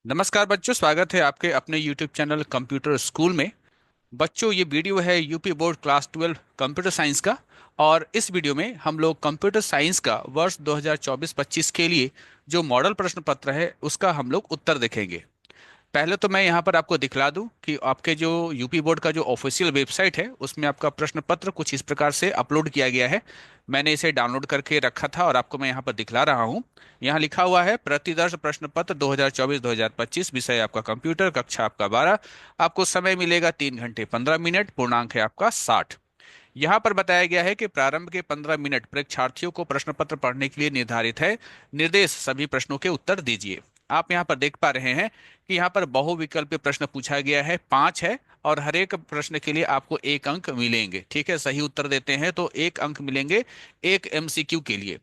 नमस्कार बच्चों, स्वागत है आपके अपने YouTube चैनल कंप्यूटर स्कूल में। बच्चों, ये वीडियो है UP board class 12 computer science का। और इस वीडियो में हम लोग कंप्यूटर साइंस का वर्ष 2024-25 के लिए जो मॉडल प्रश्न पत्र है उसका हम लोग उत्तर देखेंगे। पहले तो मैं यहाँ पर आपको दिखला दूं कि आपके जो यूपी बोर्ड का जो ऑफिशियल वेबसाइट है उसमें आपका प्रश्न पत्र कुछ इस प्रकार से अपलोड किया गया है। मैंने इसे डाउनलोड करके रखा था और आपको मैं यहाँ पर दिखला रहा हूँ। यहाँ लिखा हुआ है प्रतिदर्श प्रश्न पत्र 2024-2025, विषय आपका कंप्यूटर, कक्षा आपका 12। आपको समय मिलेगा 3 घंटे 15 मिनट, पूर्णांक है आपका 60। यहाँ पर बताया गया है कि प्रारंभ के 15 मिनट परीक्षार्थियों को प्रश्न पत्र पढ़ने के लिए निर्धारित है। निर्देश, सभी प्रश्नों के उत्तर दीजिए। आप यहाँ पर देख पा रहे हैं कि यहाँ पर बहुविकल्पीय प्रश्न पूछा गया है, 5 है। और हर एक प्रश्न के लिए आपको 1 अंक मिलेंगे। ठीक है, सही उत्तर देते हैं तो 1 अंक मिलेंगे एक एमसीक्यू के लिए।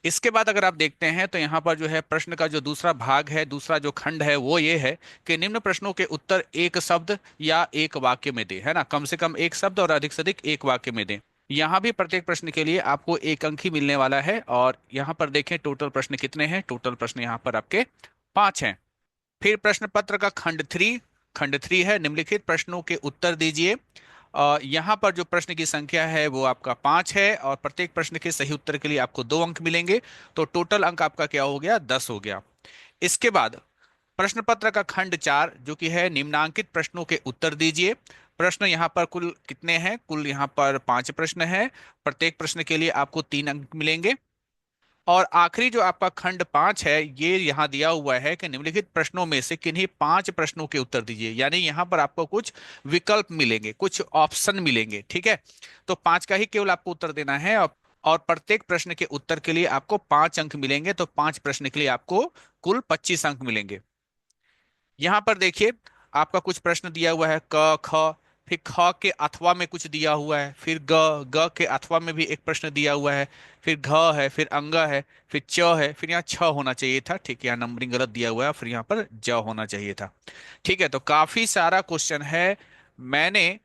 इसके बाद अगर आप देखते हैं तो यहाँ पर जो है प्रश्न का जो दूसरा भाग है, दूसरा जो खंड है वो ये है कि निम्न प्रश्नों के उत्तर एक शब्द या एक वाक्य में दे, है ना, कम से कम एक शब्द और अधिक से अधिक एक वाक्य में दे। यहाँ भी प्रत्येक प्रश्न के लिए आपको 1 अंक ही मिलने वाला है। और यहाँ पर देखें टोटल प्रश्न कितने हैं। टोटल प्रश्न यहाँ पर आपके 5 हैं। फिर प्रश्न पत्र का खंड 3 है, निम्नलिखित प्रश्नों के उत्तर दीजिए। यहाँ पर जो प्रश्न की संख्या है वो आपका 5 है और प्रत्येक प्रश्न के सही उत्तर के लिए आपको 2 अंक मिलेंगे। तो टोटल अंक आपका क्या हो गया, 10 हो गया। इसके बाद प्रश्न पत्र का खंड 4 जो कि है निम्नांकित प्रश्नों के उत्तर दीजिए। प्रश्न यहाँ पर कुल कितने हैं, कुल यहाँ पर 5 प्रश्न हैं। प्रत्येक प्रश्न के लिए आपको 3 अंक मिलेंगे। और आखिरी जो आपका खंड 5 है ये यहाँ दिया हुआ है कि निम्नलिखित प्रश्नों में से किन्हीं 5 प्रश्नों के उत्तर दीजिए। यानी यहाँ पर आपको कुछ विकल्प मिलेंगे, कुछ ऑप्शन मिलेंगे। ठीक है, तो 5 का ही केवल आपको उत्तर देना है। और प्रत्येक प्रश्न के उत्तर के लिए आपको 5 अंक मिलेंगे। तो 5 प्रश्न के लिए आपको कुल 25 अंक मिलेंगे। यहाँ पर देखिए आपका कुछ प्रश्न दिया हुआ है क ख, फिर ख के अथवा में कुछ दिया हुआ है, फिर ग ग के अथवा में भी एक प्रश्न दिया हुआ है, फिर घ है, फिर अंग है, फिर च है, फिर यहाँ छ होना चाहिए था। ठीक है, यहाँ नंबरिंग गलत दिया हुआ है, फिर यहाँ पर ज होना चाहिए था। ठीक है, तो काफी सारा क्वेश्चन है। मैंने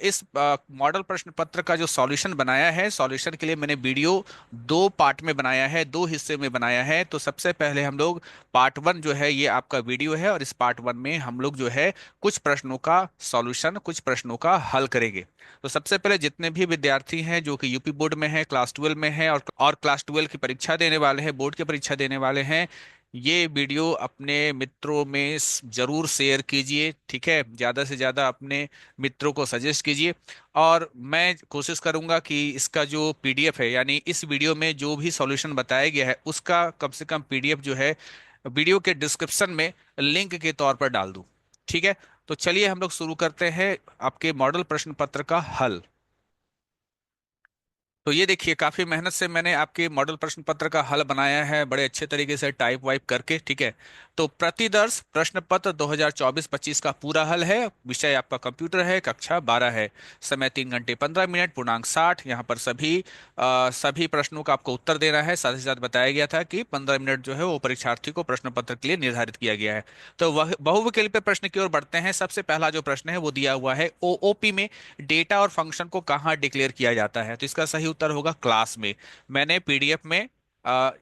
इस मॉडल प्रश्न पत्र का जो सॉल्यूशन बनाया है, सॉल्यूशन के लिए मैंने वीडियो 2 पार्ट में बनाया है, 2 हिस्से में बनाया है। तो सबसे पहले हम लोग पार्ट 1 जो है ये आपका वीडियो है और इस पार्ट 1 में हम लोग जो है कुछ प्रश्नों का सॉल्यूशन, कुछ प्रश्नों का हल करेंगे। तो सबसे पहले जितने भी विद्यार्थी हैं जो कि यूपी बोर्ड में हैं, क्लास 12 में हैं और क्लास 12 की परीक्षा देने वाले हैं, बोर्ड की परीक्षा देने वाले हैं, ये वीडियो अपने मित्रों में जरूर शेयर कीजिए। ठीक है, ज़्यादा से ज़्यादा अपने मित्रों को सजेस्ट कीजिए। और मैं कोशिश करूंगा कि इसका जो पीडीएफ है, यानी इस वीडियो में जो भी सॉल्यूशन बताया गया है उसका कम से कम पीडीएफ जो है वीडियो के डिस्क्रिप्शन में लिंक के तौर पर डाल दूं। ठीक है, तो चलिए हम लोग शुरू करते हैं आपके मॉडल प्रश्न पत्र का हल। तो ये देखिए काफी मेहनत से मैंने आपके मॉडल प्रश्न पत्र का हल बनाया है, बड़े अच्छे तरीके से टाइप वाइप करके। ठीक है, तो प्रतिदर्श प्रश्न पत्र 2024-25 का पूरा हल है। विषय आपका कंप्यूटर है, कक्षा 12 है। समय 3 घंटे 15 मिनट, पूर्णांक 60। यहाँ पर सभी प्रश्नों का आपको उत्तर देना है। साथ ही साथ बताया गया था कि 15 मिनट जो है वो परीक्षार्थी को प्रश्न पत्र के लिए निर्धारित किया गया है। तो वह बहुविकल्पीय प्रश्न की ओर बढ़ते हैं। सबसे पहला जो प्रश्न है वो दिया हुआ है ओओपी में डेटा और फंक्शन को कहाँ डिक्लेयर किया जाता है। तो इसका सही उत्तर होगा क्लास में। मैंने पीडीएफ में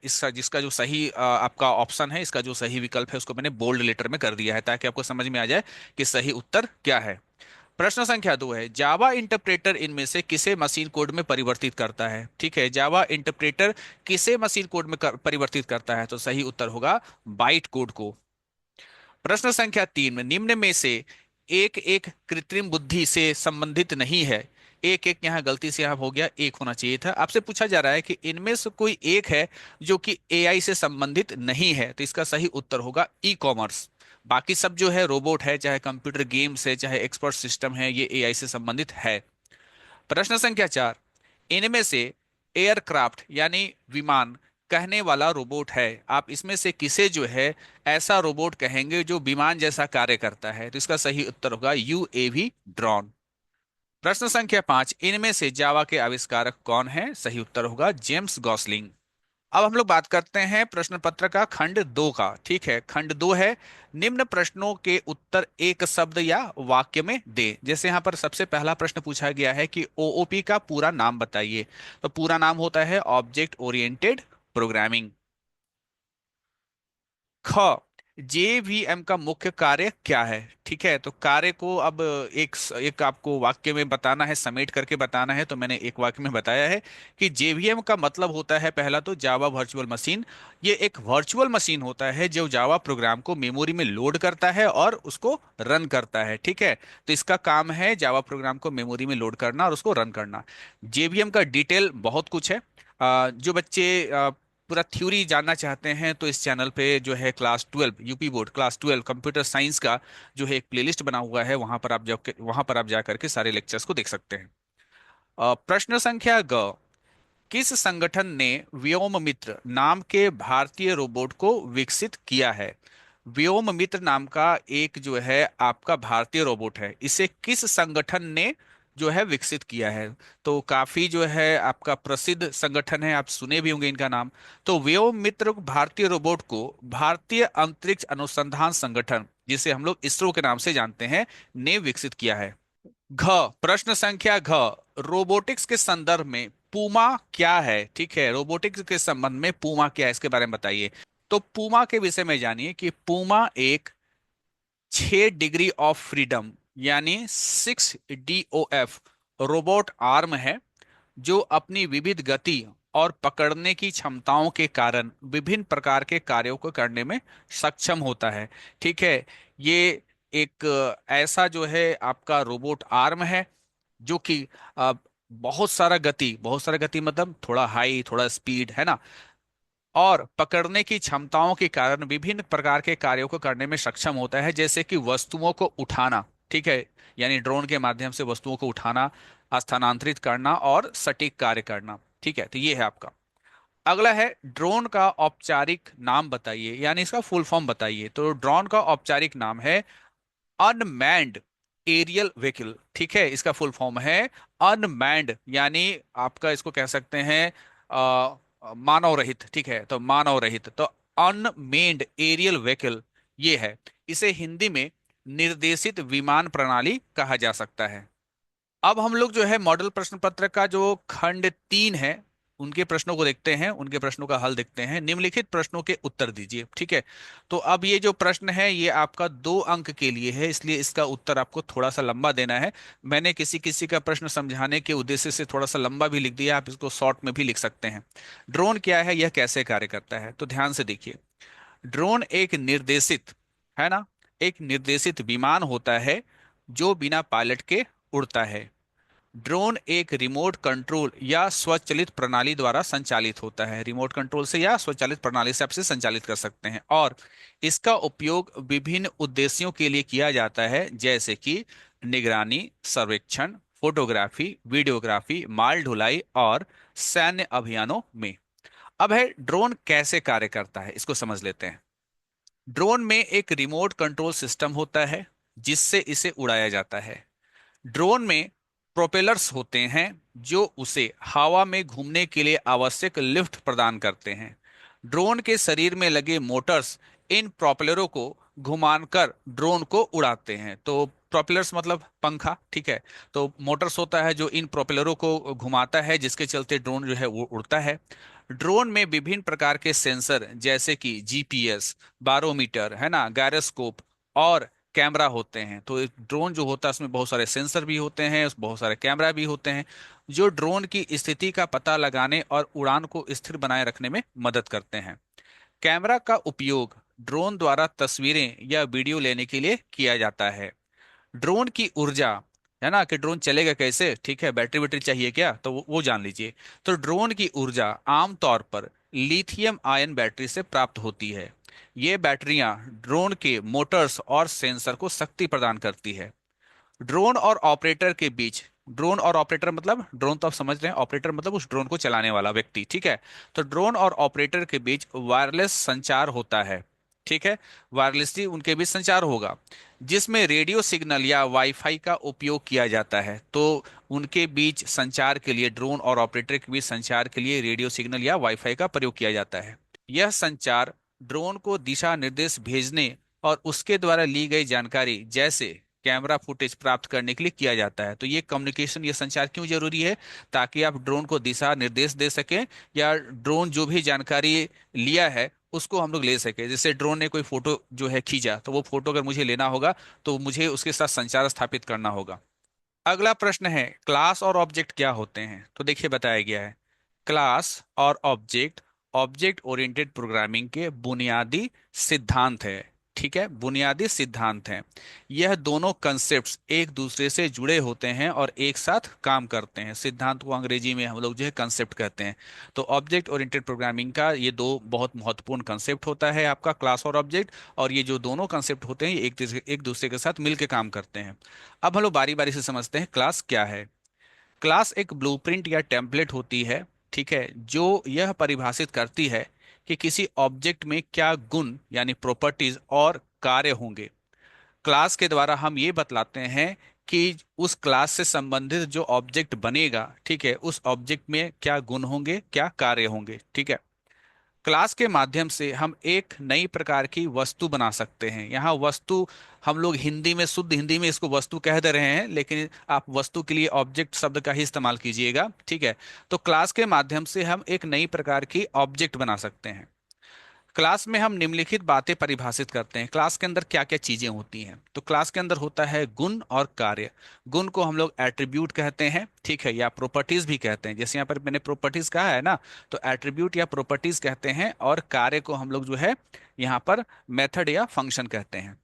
इसका जिसका जो सही आपका ऑप्शन है, इसका जो सही विकल्प है उसको मैंने बोल्ड लेटर में कर दिया है ताकि आपको समझ में आ जाए कि सही उत्तर क्या है। प्रश्न संख्या 2 है, जावा इंटरप्रेटर इनमें से किसे मशीन कोड में परिवर्तित करता है। ठीक है, जावा इंटरप्रेटर किसे मशीन कोड में परिवर्तित करता है। तो सही उत्तर होगा बाइट कोड को। प्रश्न संख्या 3 में निम्न में से एक एक कृत्रिम बुद्धि से संबंधित नहीं है। एक एक यहाँ गलती से यहाँ हो गया, एक होना चाहिए था। आपसे पूछा जा रहा है कि इनमें से कोई एक है जो कि एआई से संबंधित नहीं है। तो इसका सही उत्तर होगा ई कॉमर्स। बाकी सब जो है रोबोट है, चाहे कंप्यूटर गेम्स है, चाहे एक्सपर्ट सिस्टम है, ये एआई से संबंधित है। प्रश्न संख्या 4, इनमें से एयरक्राफ्ट यानी विमान कहने वाला रोबोट है। आप इसमें से किसे जो है ऐसा रोबोट कहेंगे जो विमान जैसा कार्य करता है। तो इसका सही उत्तर होगा यूएवी ड्रोन। प्रश्न संख्या 5, इनमें से जावा के आविष्कारक कौन है। सही उत्तर होगा जेम्स गॉसलिंग। अब हम लोग बात करते हैं प्रश्न पत्र का खंड 2 का। ठीक है, खंड 2 है, निम्न प्रश्नों के उत्तर एक शब्द या वाक्य में दे। जैसे यहाँ पर सबसे पहला प्रश्न पूछा गया है कि ओओपी का पूरा नाम बताइए। तो पूरा नाम होता है ऑब्जेक्ट ओरिएंटेड प्रोग्रामिंग। ख, जेवीएम का मुख्य कार्य क्या है? ठीक है, तो कार्य को अब एक आपको वाक्य में बताना है, समेट करके बताना है, तो मैंने एक वाक्य में बताया है कि जेवीएम का मतलब होता है, पहला तो जावा वर्चुअल मशीन। ये एक वर्चुअल मशीन होता है जो जावा प्रोग्राम को मेमोरी में लोड करता है और उसको रन करता है। ठीक है, तो इसका काम है जावा प्रोग्राम को मेमोरी में लोड करना और उसको रन करना। जेवीएम का डिटेल बहुत कुछ है। जो बच्चे पूरा थ्योरी जानना चाहते हैं तो इस चैनल पे जो है class 12 UP board class 12 computer science का जो है एक प्लेलिस्ट बना हुआ है, वहां पर आप जा करके सारे लेक्चर्स को देख सकते हैं। प्रश्न संख्या ग, किस संगठन ने व्योम मित्र नाम के भारतीय रोबोट को विकसित किया है? व्योम मित्र नाम का एक जो है आपका भारतीय रोबोट है, इसे किस संगठन ने जो है विकसित किया है? तो काफी जो है आपका प्रसिद्ध संगठन है, आप सुने भी होंगे इनका नाम। तो व्योम मित्र भारतीय रोबोट को भारतीय अंतरिक्ष अनुसंधान संगठन, जिसे हम लोग इसरो के नाम से जानते हैं, ने विकसित किया है। घ, प्रश्न संख्या घ, रोबोटिक्स के संदर्भ में पूमा क्या है? ठीक है, रोबोटिक्स के संबंध में पूमा क्या है, इसके बारे में बताइए। तो पूमा के विषय में जानिए कि पूमा एक 6 डिग्री ऑफ फ्रीडम यानी 6 DOF रोबोट आर्म है, जो अपनी विविध गति और पकड़ने की क्षमताओं के कारण विभिन्न प्रकार के कार्यों को करने में सक्षम होता है। ठीक है, ये एक ऐसा जो है आपका रोबोट आर्म है जो कि अ, बहुत सारा गति मतलब थोड़ा हाई थोड़ा स्पीड है ना, और पकड़ने की क्षमताओं के कारण विभिन्न प्रकार के कार्यों को करने में सक्षम होता है, जैसे कि वस्तुओं को उठाना। ठीक है, यानी ड्रोन के माध्यम से वस्तुओं को उठाना, स्थानांतरित करना और सटीक कार्य करना। ठीक है, तो ये है आपका। अगला है ड्रोन का औपचारिक नाम बताइए, यानी इसका फुल फॉर्म बताइए। तो ड्रोन का औपचारिक नाम है अनमैन्ड एरियल व्हीकल। ठीक है, इसका फुल फॉर्म है अनमैन्ड, यानी आपका इसको कह सकते हैं मानव रहित। ठीक है, तो मानव रहित, तो अनमेन्ड एरियल व्हीकल ये है। इसे हिंदी में निर्देशित विमान प्रणाली कहा जा सकता है। अब हम लोग जो है मॉडल प्रश्न पत्र का जो खंड 3 है, उनके प्रश्नों को देखते हैं, उनके प्रश्नों का हल देखते हैं। निम्नलिखित प्रश्नों के उत्तर दीजिए। ठीक है, तो अब ये जो प्रश्न है ये आपका 2 अंक के लिए है, इसलिए इसका उत्तर आपको थोड़ा सा लंबा देना है। मैंने किसी किसी का प्रश्न समझाने के उद्देश्य से थोड़ा सा लंबा भी लिख दिया, आप इसको शॉर्ट में भी लिख सकते हैं। ड्रोन क्या है, यह कैसे कार्य करता है, तो ध्यान से देखिए। ड्रोन एक निर्देशित, है ना, एक निर्देशित विमान होता है जो बिना पायलट के उड़ता है। ड्रोन एक रिमोट कंट्रोल या स्वचालित प्रणाली द्वारा संचालित होता है। रिमोट कंट्रोल से या स्वचालित प्रणाली से आप इसे संचालित कर सकते हैं, और इसका उपयोग विभिन्न उद्देश्यों के लिए किया जाता है, जैसे कि निगरानी, सर्वेक्षण, फोटोग्राफी, वीडियोग्राफी, माल ढुलाई और सैन्य अभियानों में। अब है ड्रोन कैसे कार्य करता है, इसको समझ लेते हैं। ड्रोन में एक रिमोट कंट्रोल सिस्टम होता है जिससे इसे उड़ाया जाता है। ड्रोन में प्रोपेलर्स होते हैं जो उसे हवा में घूमने के लिए आवश्यक लिफ्ट प्रदान करते हैं। ड्रोन के शरीर में लगे मोटर्स इन प्रोपेलरों को घुमाकर ड्रोन को उड़ाते हैं। तो प्रोपेलर्स मतलब पंखा। ठीक है, तो मोटर्स होता है जो इन प्रोपेलरों को घुमाता है, जिसके चलते ड्रोन जो है वो उड़ता है। ड्रोन में विभिन्न प्रकार के सेंसर जैसे कि जीपीएस, बारोमीटर, है ना, गायरोस्कोप और कैमरा होते हैं। तो एक ड्रोन जो होता है उसमें बहुत सारे सेंसर भी होते हैं, बहुत सारे कैमरा भी होते हैं, जो ड्रोन की स्थिति का पता लगाने और उड़ान को स्थिर बनाए रखने में मदद करते हैं। कैमरा का उपयोग ड्रोन द्वारा तस्वीरें या वीडियो लेने के लिए किया जाता है। ड्रोन की ऊर्जा, है ना, कि ड्रोन चलेगा कैसे, ठीक है, बैटरी बैटरी चाहिए क्या, तो वो जान लीजिए। तो ड्रोन की ऊर्जा आमतौर पर लिथियम आयन बैटरी से प्राप्त होती है। ये बैटरियां ड्रोन के मोटर्स और सेंसर को शक्ति प्रदान करती है। ड्रोन और ऑपरेटर के बीच, ड्रोन और ऑपरेटर मतलब ड्रोन तो आप समझ रहे हैं, ऑपरेटर मतलब उस ड्रोन को चलाने वाला व्यक्ति। ठीक है, तो ड्रोन और ऑपरेटर के बीच वायरलेस संचार होता है। ठीक है, वायरलेसली उनके बीच संचार होगा, जिसमें रेडियो सिग्नल या वाईफाई का उपयोग किया जाता है। तो उनके बीच संचार के लिए, ड्रोन और ऑपरेटर के बीच संचार के लिए रेडियो सिग्नल या वाईफाई का प्रयोग किया जाता है। यह संचार ड्रोन को दिशा निर्देश भेजने और उसके द्वारा ली गई जानकारी जैसे कैमरा फुटेज प्राप्त करने के लिए किया जाता है। तो ये कम्युनिकेशन, ये संचार क्यों जरूरी है? ताकि आप ड्रोन को दिशा निर्देश दे सकें, या ड्रोन जो भी जानकारी लिया है उसको हम लोग ले सके। जैसे ड्रोन ने कोई फोटो जो है खींचा, तो वो फोटो अगर मुझे लेना होगा तो मुझे उसके साथ संचार स्थापित करना होगा। अगला प्रश्न है, क्लास और ऑब्जेक्ट क्या होते हैं? तो देखिए बताया गया है, क्लास और ऑब्जेक्ट ऑब्जेक्ट ओरिएंटेड प्रोग्रामिंग के बुनियादी सिद्धांत है। ठीक है, बुनियादी सिद्धांत हैं। यह दोनों कंसेप्ट्स एक दूसरे से जुड़े होते हैं और एक साथ काम करते हैं। सिद्धांत को अंग्रेजी में हम लोग जो है कंसेप्ट कहते हैं। तो ऑब्जेक्ट ओरिएंटेड प्रोग्रामिंग का ये दो बहुत महत्वपूर्ण कंसेप्ट होता है, आपका क्लास और ऑब्जेक्ट। और ये जो दोनों कंसेप्ट होते हैं ये एक दूसरे के साथ मिलकर काम करते हैं। अब हम लोग बारी बारी से समझते हैं क्लास क्या है। क्लास एक ब्लूप्रिंट या टेम्पलेट होती है, ठीक है, जो यह परिभाषित करती है कि किसी ऑब्जेक्ट में क्या गुण यानी प्रॉपर्टीज और कार्य होंगे। क्लास के द्वारा हम ये बतलाते हैं कि उस क्लास से संबंधित जो ऑब्जेक्ट बनेगा, ठीक है, उस ऑब्जेक्ट में क्या गुण होंगे, क्या कार्य होंगे। ठीक है, क्लास के माध्यम से हम एक नई प्रकार की वस्तु बना सकते हैं। यहाँ वस्तु हम लोग हिंदी में, शुद्ध हिंदी में इसको वस्तु कह दे रहे हैं, लेकिन आप वस्तु के लिए ऑब्जेक्ट शब्द का ही इस्तेमाल कीजिएगा। ठीक है, तो क्लास के माध्यम से हम एक नई प्रकार की ऑब्जेक्ट बना सकते हैं। क्लास में हम निम्नलिखित बातें परिभाषित करते हैं। क्लास के अंदर क्या क्या चीजें होती हैं? तो क्लास के अंदर होता है गुण और कार्य। गुण को हम लोग एट्रीब्यूट कहते हैं, ठीक है, या प्रॉपर्टीज भी कहते हैं। जैसे यहाँ पर मैंने प्रॉपर्टीज कहा है ना, तो एट्रीब्यूट या प्रॉपर्टीज कहते हैं। और कार्य को हम लोग जो है यहाँ पर मेथड या फंक्शन कहते हैं।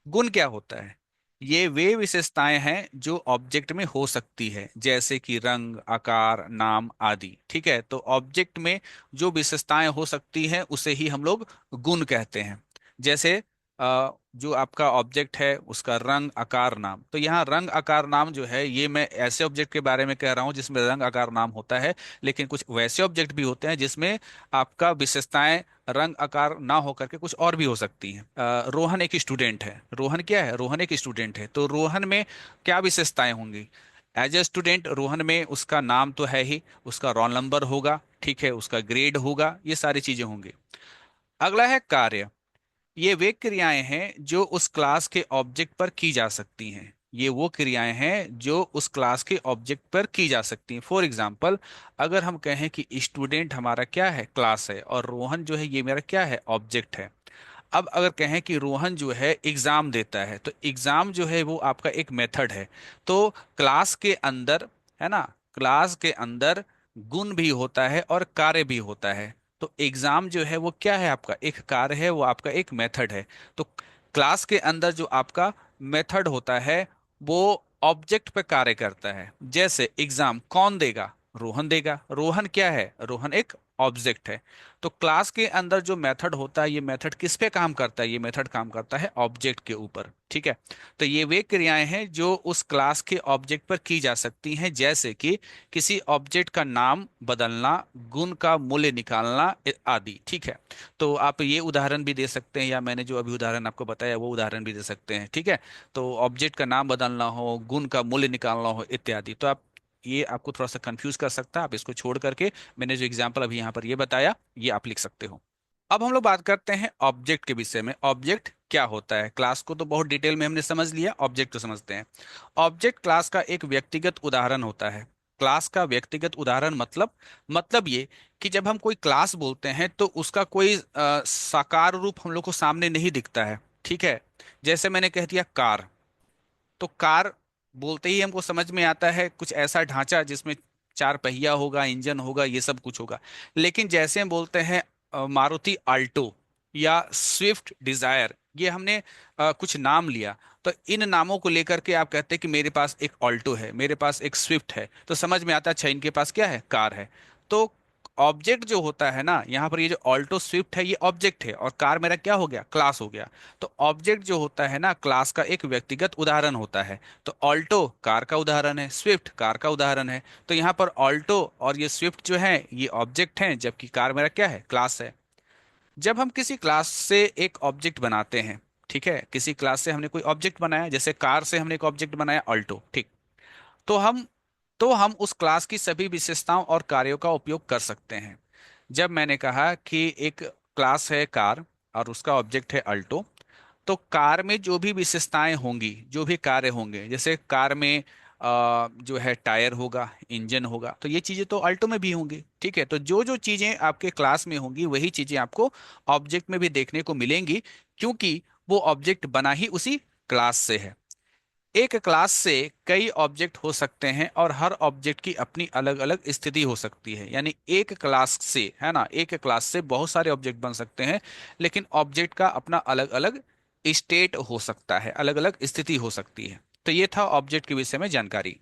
गुण क्या होता है? ये वे विशेषताएं हैं जो ऑब्जेक्ट में हो सकती है, जैसे कि रंग, आकार, नाम आदि। ठीक है, तो ऑब्जेक्ट में जो विशेषताएं हो सकती हैं उसे ही हम लोग गुण कहते हैं। जैसे जो आपका ऑब्जेक्ट है उसका रंग, आकार, नाम। तो यहाँ रंग, आकार, नाम जो है ये मैं ऐसे ऑब्जेक्ट के बारे में कह रहा हूँ जिसमें रंग, आकार, नाम होता है। लेकिन कुछ वैसे ऑब्जेक्ट भी होते हैं जिसमें आपका विशेषताएं रंग, आकार ना होकर के कुछ और भी हो सकती हैं। रोहन एक स्टूडेंट है। रोहन क्या है? रोहन एक स्टूडेंट है। तो रोहन में क्या विशेषताएं होंगी? एज ए स्टूडेंट रोहन में उसका नाम तो है ही, उसका रोल नंबर होगा, ठीक है, उसका ग्रेड होगा, ये सारी चीजें होंगी। अगला है कार्य। ये वे क्रियाएं हैं जो उस क्लास के ऑब्जेक्ट पर की जा सकती हैं। ये वो क्रियाएं हैं जो उस क्लास के ऑब्जेक्ट पर की जा सकती हैं। फॉर एग्जाम्पल, अगर हम कहें कि स्टूडेंट हमारा क्या है? क्लास है, और रोहन जो है ये मेरा क्या है? ऑब्जेक्ट है। अब अगर कहें कि रोहन जो है एग्जाम देता है, तो एग्जाम जो है वो आपका एक मेथड है। तो क्लास के अंदर, है ना, क्लास के अंदर गुण भी होता है और कार्य भी होता है। तो एग्जाम जो है वो क्या है? आपका एक कार्य है, वो आपका एक मेथड है। तो क्लास के अंदर जो आपका मेथड होता है वो ऑब्जेक्ट पे कार्य करता है। जैसे एग्जाम कौन देगा? रोहन देगा। रोहन क्या है? रोहन एक ऑब्जेक्ट है। तो क्लास के अंदर जो मेथड होता है, ये मेथड किस पे काम करता है? ये मेथड काम करता है ऑब्जेक्ट के ऊपर। ठीक है, तो ये वे क्रियाएं हैं जो उस क्लास के ऑब्जेक्ट पर की जा सकती हैं, जैसे कि किसी ऑब्जेक्ट का नाम बदलना, गुण का मूल्य निकालना आदि। ठीक है, तो आप ये उदाहरण भी दे सकते हैं, या मैंने जो अभी उदाहरण आपको बताया वो उदाहरण भी दे सकते हैं। ठीक है, तो ऑब्जेक्ट का नाम बदलना हो, गुण का मूल्य निकालना हो इत्यादि। तो आप, ये आपको थोड़ा सा कंफ्यूज कर सकता है, आप इसको छोड़ करके मैंने जो एग्जांपल अभी यहाँ पर ये बताया ये आप लिख सकते हो। अब हम लोग बात करते हैं ऑब्जेक्ट के विषय में। ऑब्जेक्ट क्या होता है? क्लास को तो बहुत डिटेल में हमने समझ लिया, ऑब्जेक्ट तो समझते हैं। ऑब्जेक्ट क्लास का एक व्यक्तिगत उदाहरण होता है। क्लास का व्यक्तिगत उदाहरण मतलब ये कि जब हम कोई क्लास बोलते हैं तो उसका कोई साकार रूप हम लोग को सामने नहीं दिखता है। ठीक है, जैसे मैंने कह दिया कार, तो कार बोलते ही हमको समझ में आता है कुछ ऐसा ढांचा जिसमें चार पहिया होगा, इंजन होगा, ये सब कुछ होगा। लेकिन जैसे हम बोलते हैं मारुति आल्टो या स्विफ्ट डिजायर, ये हमने कुछ नाम लिया, तो इन नामों को लेकर के आप कहते हैं कि मेरे पास एक ऑल्टो है, मेरे पास एक स्विफ्ट है, तो समझ में आता है अच्छा इनके पास क्या है? कार है। तो ऑब्जेक्ट जो होता है ना, यहाँ पर ये जो ऑल्टो स्विफ्ट है ये ऑब्जेक्ट है, और कार मेरा क्या हो गया? क्लास हो गया। तो ऑब्जेक्ट जो होता है ना क्लास का एक व्यक्तिगत उदाहरण होता है। तो ऑल्टो कार का उदाहरण है, स्विफ्ट कार का उदाहरण है। तो यहाँ पर ऑल्टो और ये स्विफ्ट जो है ये ऑब्जेक्ट हैं, जबकि कार मेरा क्या है? क्लास है। जब हम किसी क्लास से एक ऑब्जेक्ट बनाते हैं, ठीक है, किसी क्लास से हमने कोई ऑब्जेक्ट बनाया, जैसे कार से हमने एक ऑब्जेक्ट बनाया ऑल्टो, ठीक, तो हम उस क्लास की सभी विशेषताओं और कार्यों का उपयोग कर सकते हैं। जब मैंने कहा कि एक क्लास है कार और उसका ऑब्जेक्ट है अल्टो, तो कार में जो भी विशेषताएं होंगी, जो भी कार्य होंगे, जैसे कार में जो है टायर होगा, इंजन होगा, तो ये चीजें तो अल्टो में भी होंगी। ठीक है, तो जो जो चीजें आपके क्लास में होंगी वही चीजें आपको ऑब्जेक्ट में भी देखने को मिलेंगी, क्योंकि वो ऑब्जेक्ट बना ही उसी क्लास से है। एक क्लास से कई ऑब्जेक्ट हो सकते हैं और हर ऑब्जेक्ट की अपनी अलग अलग स्थिति हो सकती है। यानी एक क्लास से, है ना, एक क्लास से बहुत सारे ऑब्जेक्ट बन सकते हैं, लेकिन ऑब्जेक्ट का अपना अलग अलग स्टेट हो सकता है, अलग अलग स्थिति हो सकती है। तो ये था ऑब्जेक्ट के विषय में जानकारी।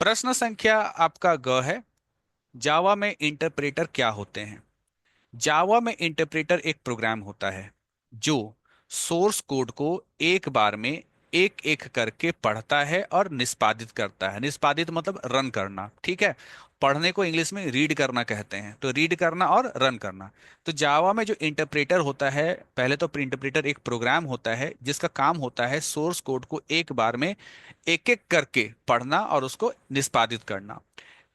प्रश्न संख्या आपका ग है, जावा में इंटरप्रेटर क्या होते हैं। जावा में इंटरप्रेटर एक प्रोग्राम होता है जो सोर्स कोड को एक बार में एक एक करके पढ़ता है और निष्पादित करता है। निष्पादित मतलब रन करना, ठीक है। पढ़ने को इंग्लिश में रीड करना कहते हैं, तो रीड करना और रन करना। तो जावा में जो इंटरप्रेटर होता है, पहले तो इंटरप्रेटर एक प्रोग्राम होता है जिसका काम होता है सोर्स कोड को एक बार में एक एक करके पढ़ना और उसको निष्पादित करना।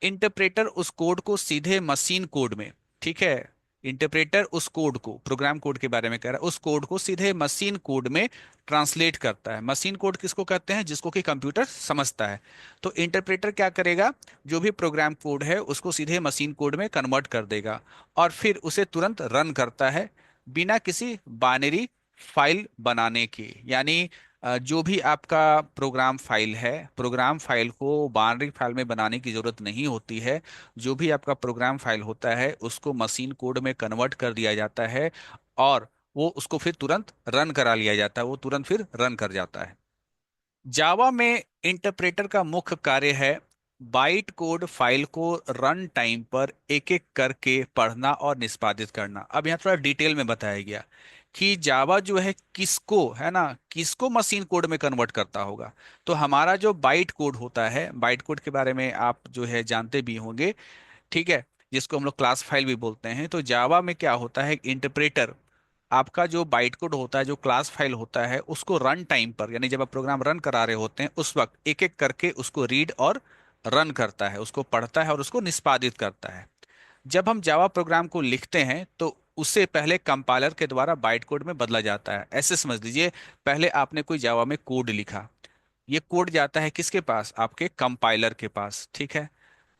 इंटरप्रेटर उस कोड को सीधे मशीन कोड में, ठीक है, इंटरप्रेटर उस कोड को, प्रोग्राम कोड के बारे में कह रहा है, उस कोड को सीधे मशीन कोड में ट्रांसलेट करता है। मशीन कोड किसको कहते हैं? जिसको कि कंप्यूटर समझता है। तो इंटरप्रेटर क्या करेगा, जो भी प्रोग्राम कोड है उसको सीधे मशीन कोड में कन्वर्ट कर देगा और फिर उसे तुरंत रन करता है, बिना किसी बाइनरी फाइल बनाने के। यानी जो भी आपका प्रोग्राम फाइल है, प्रोग्राम फाइल को बाइनरी फाइल में बनाने की जरूरत नहीं होती है। जो भी आपका प्रोग्राम फाइल होता है उसको मशीन कोड में कन्वर्ट कर दिया जाता है और वो उसको फिर तुरंत रन करा लिया जाता है, वो तुरंत फिर रन कर जाता है। जावा में इंटरप्रेटर का मुख्य कार्य है बाइट कोड फाइल को रन टाइम पर एक एक करके पढ़ना और निष्पादित करना। अब यहाँ थोड़ा डिटेल में बताया गया कि जावा जो है किसको, है ना, किसको मशीन कोड में कन्वर्ट करता होगा। तो हमारा जो बाइट कोड होता है, बाइट कोड के बारे में आप जो है जानते भी होंगे, ठीक है, जिसको हम लोग क्लास फाइल भी बोलते हैं। तो जावा में क्या होता है, इंटरप्रेटर आपका जो बाइट कोड होता है, जो क्लास फाइल होता है, उसको रन टाइम पर, यानी जब आप प्रोग्राम रन करा रहे होते हैं उस वक्त एक एक करके उसको रीड और रन करता है, उसको पढ़ता है और उसको निष्पादित करता है। जब हम जावा प्रोग्राम को लिखते हैं तो उससे पहले कंपाइलर के द्वारा बाइट कोड में बदला जाता है। ऐसे समझ लीजिए, पहले आपने कोई जावा में कोड लिखा, ये कोड जाता है किसके पास? आपके कंपाइलर के पास, ठीक है।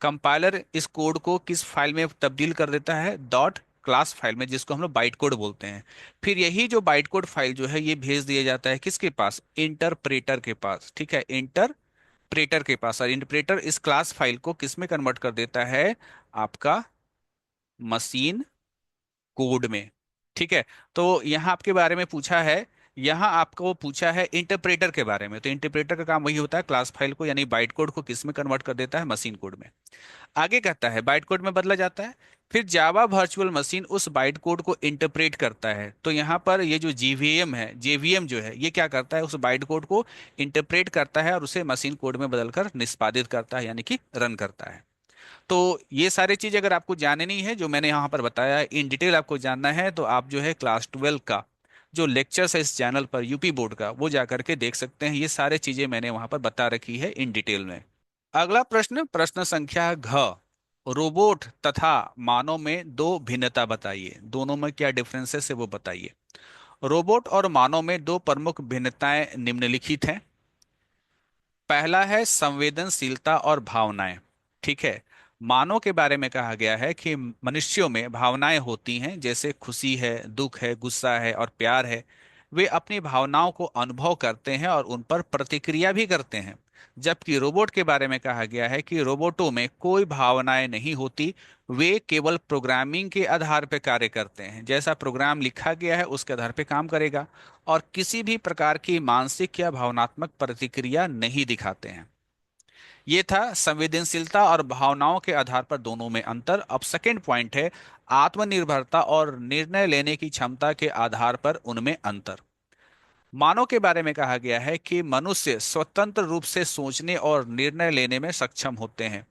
कंपाइलर इस कोड को किस फाइल में तब्दील कर देता है? डॉट क्लास फाइल में, जिसको हम लोग बाइट कोड बोलते हैं। फिर यही जो बाइट कोड फाइल जो है ये भेज दिया जाता है किसके पास? इंटरप्रेटर के पास, ठीक है, इंटरप्रेटर के पास। और इंटरप्रेटर इस क्लास फाइल को किस में कन्वर्ट कर देता है? आपका मशीन कोड में, ठीक है। तो यहाँ आपके बारे में पूछा है, यहाँ आपको पूछा है इंटरप्रेटर के बारे में। तो इंटरप्रेटर का काम वही होता है, क्लास फाइल को यानी बाइट कोड को किस में कन्वर्ट कर देता है? मशीन कोड में। आगे कहता है बाइट कोड में बदला जाता है, फिर जावा वर्चुअल मशीन उस बाइट कोड को इंटरप्रेट करता है। तो यहाँ पर ये जो जीवीएम है, जेवीएम जो है, ये क्या करता है? उस बाइट कोड को इंटरप्रेट करता है और उसे मशीन कोड में बदलकर निष्पादित करता है, यानी कि रन करता है। तो ये सारी चीज अगर आपको जाननी है, जो मैंने यहाँ पर बताया इन डिटेल आपको जानना है, तो आप जो है क्लास 12 का जो लेक्चर्स है इस चैनल पर यूपी बोर्ड का, वो जा करके देख सकते हैं। ये सारे चीजें मैंने वहां पर बता रखी है इन डिटेल में। अगला प्रश्न, प्रश्न संख्या घ, रोबोट तथा मानव में दो भिन्नता बताइए। दोनों में क्या डिफरेंसेस है वो बताइए। रोबोट और मानव में दो प्रमुख भिन्नताएं निम्नलिखित हैं। पहला है संवेदनशीलता और भावनाएं, ठीक है। मानव के बारे में कहा गया है कि मनुष्यों में भावनाएं होती हैं, जैसे खुशी है, दुख है, गुस्सा है और प्यार है। वे अपनी भावनाओं को अनुभव करते हैं और उन पर प्रतिक्रिया भी करते हैं। जबकि रोबोट के बारे में कहा गया है कि रोबोटों में कोई भावनाएं नहीं होती, वे केवल प्रोग्रामिंग के आधार पर कार्य करते हैं। जैसा प्रोग्राम लिखा गया है उसके आधार पर काम करेगा और किसी भी प्रकार की मानसिक या भावनात्मक प्रतिक्रिया नहीं दिखाते हैं। ये था संवेदनशीलता और भावनाओं के आधार पर दोनों में अंतर। अब सेकंड पॉइंट है आत्मनिर्भरता और निर्णय लेने की क्षमता के आधार पर उनमें अंतर। मानव के बारे में कहा गया है कि मनुष्य स्वतंत्र रूप से सोचने और निर्णय लेने में सक्षम होते हैं।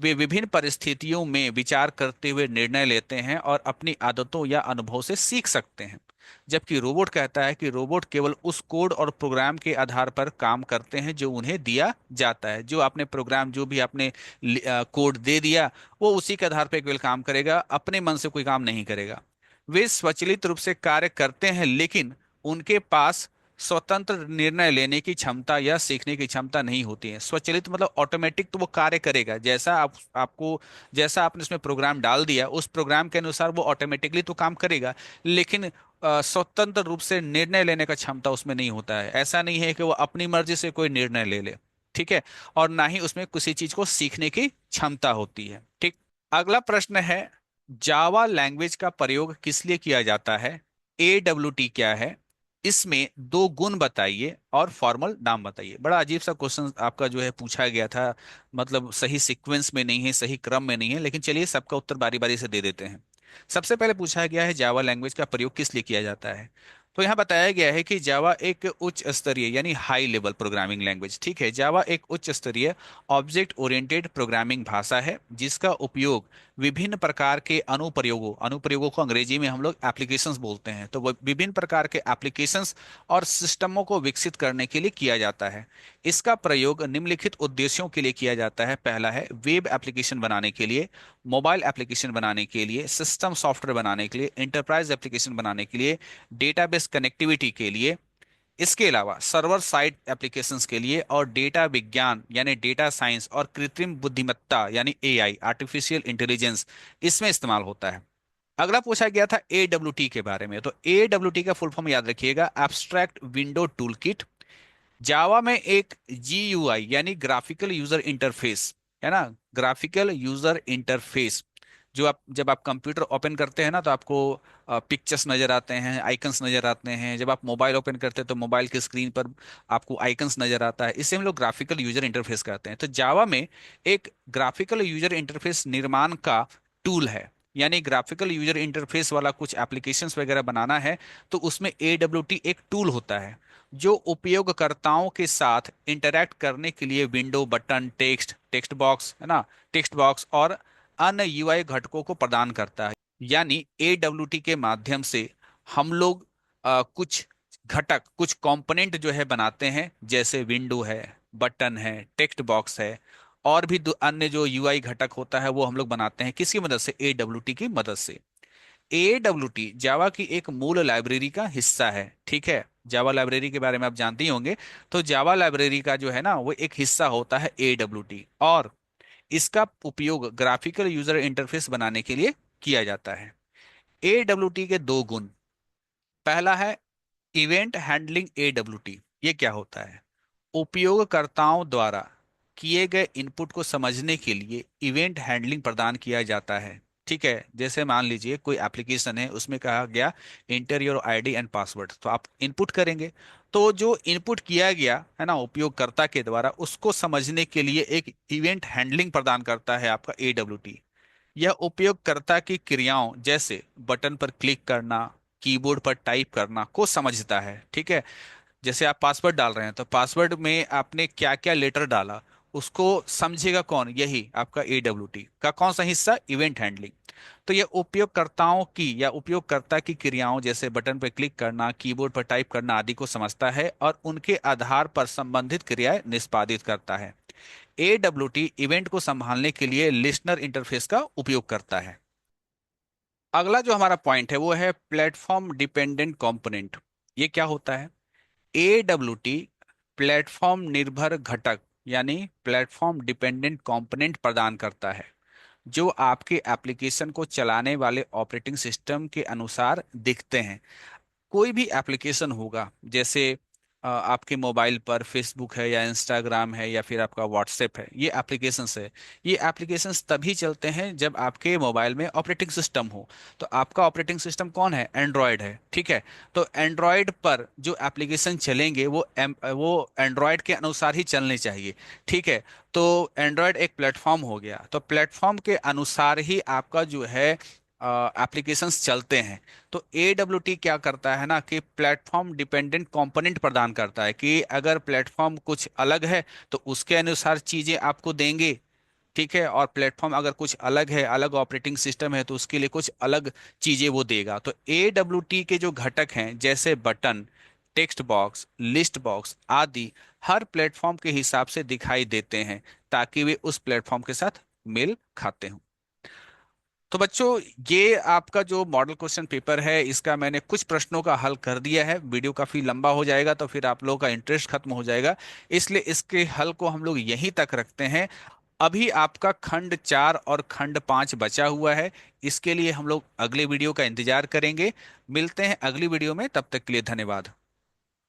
वे विभिन्न परिस्थितियों में विचार करते हुए निर्णय लेते हैं और अपनी आदतों या अनुभव से सीख सकते हैं। जबकि रोबोट कहता है कि रोबोट केवल उस कोड और प्रोग्राम के आधार पर काम करते हैं जो उन्हें दिया जाता है। जो आपने प्रोग्राम, जो भी आपने कोड दे दिया, वो उसी के आधार पर केवल काम करेगा, अपने मन से कोई काम नहीं करेगा। वे स्वचालित रूप से कार्य करते हैं, लेकिन उनके पास स्वतंत्र निर्णय लेने की क्षमता या सीखने की क्षमता नहीं होती है। स्वचालित मतलब ऑटोमेटिक, तो वो कार्य करेगा जैसा आपको, जैसा आपने उसमें प्रोग्राम डाल दिया उस प्रोग्राम के अनुसार वो ऑटोमेटिकली तो काम करेगा, लेकिन स्वतंत्र रूप से निर्णय लेने का क्षमता उसमें नहीं होता है। ऐसा नहीं है कि वो अपनी मर्जी से कोई निर्णय ले ले, ठीक है। और ना ही उसमें किसी चीज को सीखने की क्षमता होती है, ठीक। अगला प्रश्न है, जावा लैंग्वेज का प्रयोग किस लिए किया जाता है? AWT क्या है? इसमें दो गुण बताइए और फॉर्मल नाम बताइए। बड़ा अजीब सा क्वेश्चन आपका जो है पूछा गया था, मतलब सही सीक्वेंस में नहीं है, सही क्रम में नहीं है, लेकिन चलिए सबका उत्तर बारी बारी से दे देते हैं। सबसे पहले पूछा गया है जावा लैंग्वेज का प्रयोग किस लिए किया जाता है। तो यहाँ बताया गया है कि जावा एक उच्च स्तरीय यानी हाई लेवल प्रोग्रामिंग लैंग्वेज, ठीक है। जावा एक उच्च स्तरीय ऑब्जेक्ट ओरिएंटेड प्रोग्रामिंग भाषा है जिसका उपयोग विभिन्न प्रकार के अनुप्रयोगों अनुप्रयोगों को अंग्रेजी में हम लोग एप्लीकेशंस बोलते हैं, तो वो विभिन्न प्रकार के एप्लीकेशंस और सिस्टमों को विकसित करने के लिए किया जाता है। इसका प्रयोग निम्नलिखित उद्देश्यों के लिए किया जाता है। पहला है वेब एप्लीकेशन बनाने के लिए, मोबाइल एप्लीकेशन बनाने के लिए, सिस्टम सॉफ्टवेयर बनाने के लिए, इंटरप्राइज एप्लीकेशन बनाने के लिए, डेटाबेस कनेक्टिविटी के लिए, इसके अलावा सर्वर साइड एप्लीकेशंस के लिए, और डेटा विज्ञान यानी डेटा साइंस और कृत्रिम बुद्धिमत्ता यानी AI आर्टिफिशियल इंटेलिजेंस इसमें इस्तेमाल होता है। अगला पूछा गया था AWT के बारे में। तो AWT का फुल फॉर्म याद रखिएगा, एब्स्ट्रैक्ट विंडो टूलकिट। जावा में एक GUI यानी ग्राफिकल यूजर इंटरफेस है ना, ग्राफिकल यूजर इंटरफेस, जो आप जब आप कंप्यूटर ओपन करते हैं ना तो आपको पिक्चर्स नजर आते हैं, आइकन्स नजर आते हैं। जब आप मोबाइल ओपन करते हैं तो मोबाइल की स्क्रीन पर आपको आइकन्स नजर आता है। इसे हम लोग ग्राफिकल यूजर इंटरफेस कहते हैं। तो जावा में एक ग्राफिकल यूजर इंटरफेस निर्माण का टूल है, यानी ग्राफिकल यूजर इंटरफेस वाला कुछ एप्लीकेशंस वगैरह बनाना है तो उसमें AWT एक टूल होता है जो उपयोगकर्ताओं के साथ इंटरैक्ट करने के लिए विंडो, बटन, टेक्स्ट बॉक्स है ना, टेक्स्ट बॉक्स और अन्य UI घटकों को प्रदान करता है। यानी AWT के माध्यम से हम लोग कुछ घटक, कुछ कंपोनेंट जो है बनाते हैं, जैसे विंडो है, बटन है, टेक्स्ट बॉक्स है, और भी अन्य जो UI घटक होता है वो हम लोग बनाते हैं किसकी मदद से? AWT की मदद से। AWT जावा की एक मूल लाइब्रेरी का हिस्सा है, ठीक है। जावा लाइब्रेरी के बारे में आप जानते ही होंगे। तो जावा लाइब्रेरी का जो है ना वो एक हिस्सा होता है AWT, और इसका उपयोग ग्राफिकल यूजर इंटरफेस बनाने के लिए किया जाता है। AWT के दो गुण, पहला है इवेंट हैंडलिंग AWT। ये क्या होता है? उपयोगकर्ताओं द्वारा किए गए इनपुट को समझने के लिए इवेंट हैंडलिंग प्रदान किया जाता है, ठीक है। जैसे मान लीजिए कोई एप्लीकेशन है, उसमें कहा गया inter your ID and password, तो आप इनपुट करेंगे, तो जो इनपुट किया गया है ना उपयोगकर्ता के द्वारा, उसको समझने के लिए एक इवेंट हैंडलिंग प्रदान करता है आपका AWT। यह उपयोगकर्ता की क्रियाओं जैसे बटन पर क्लिक करना, कीबोर्ड पर टाइप करना को समझता है, ठीक है। जैसे आप पासवर्ड डाल रहे हैं तो पासवर्ड में आपने क्या क्या लेटर डाला उसको समझेगा कौन? यही आपका AWT का कौन सा हिस्सा? Event handling. तो यह उपयोगकर्ताओं की या उपयोगकर्ता की क्रियाओं जैसे बटन पर क्लिक करना, कीबोर्ड पर टाइप करना आदि को समझता है और उनके आधार पर संबंधित क्रियाएं निष्पादित करता है। AWT इवेंट को संभालने के लिए लिस्नर इंटरफेस का उपयोग करता है। अगला जो हमारा पॉइंट है वो है प्लेटफॉर्म डिपेंडेंट कंपोनेंट। ये क्या होता है? AWT प्लेटफॉर्म निर्भर घटक यानी प्लेटफॉर्म डिपेंडेंट कंपोनेंट प्रदान करता है जो आपके एप्लीकेशन को चलाने वाले ऑपरेटिंग सिस्टम के अनुसार दिखते हैं। कोई भी एप्लीकेशन होगा, जैसे आपके मोबाइल पर फेसबुक है या इंस्टाग्राम है या फिर आपका व्हाट्सएप है, ये एप्लीकेशंस है। ये एप्लीकेशंस तभी चलते हैं जब आपके मोबाइल में ऑपरेटिंग सिस्टम हो। तो आपका ऑपरेटिंग सिस्टम कौन है? एंड्रॉयड है, ठीक है। तो एंड्रॉयड पर जो एप्लीकेशन चलेंगे वो एंड्रॉयड के अनुसार ही चलने चाहिए, ठीक है। तो एंड्रॉयड एक प्लेटफॉर्म हो गया, तो प्लेटफॉर्म के अनुसार ही आपका जो है एप्लीकेशंस चलते हैं। तो AWT क्या करता है ना कि प्लेटफॉर्म डिपेंडेंट कंपोनेंट प्रदान करता है कि अगर प्लेटफॉर्म कुछ अलग है तो उसके अनुसार चीजें आपको देंगे, ठीक है। और प्लेटफॉर्म अगर कुछ अलग है, अलग ऑपरेटिंग सिस्टम है, तो उसके लिए कुछ अलग चीजें वो देगा। तो AWT के जो घटक हैं जैसे button, text box, list box आदि हर प्लेटफॉर्म के हिसाब से दिखाई देते हैं ताकि वे उस प्लेटफॉर्म के साथ मेल खाते हों। तो बच्चों, ये आपका जो मॉडल क्वेश्चन पेपर है, इसका मैंने कुछ प्रश्नों का हल कर दिया है। वीडियो काफी लंबा हो जाएगा तो फिर आप लोगों का इंटरेस्ट खत्म हो जाएगा, इसलिए इसके हल को हम लोग यहीं तक रखते हैं। अभी आपका खंड 4 और खंड 5 बचा हुआ है। इसके लिए हम लोग अगले वीडियो का इंतजार करेंगे। मिलते हैं अगली वीडियो में, तब तक के लिए धन्यवाद।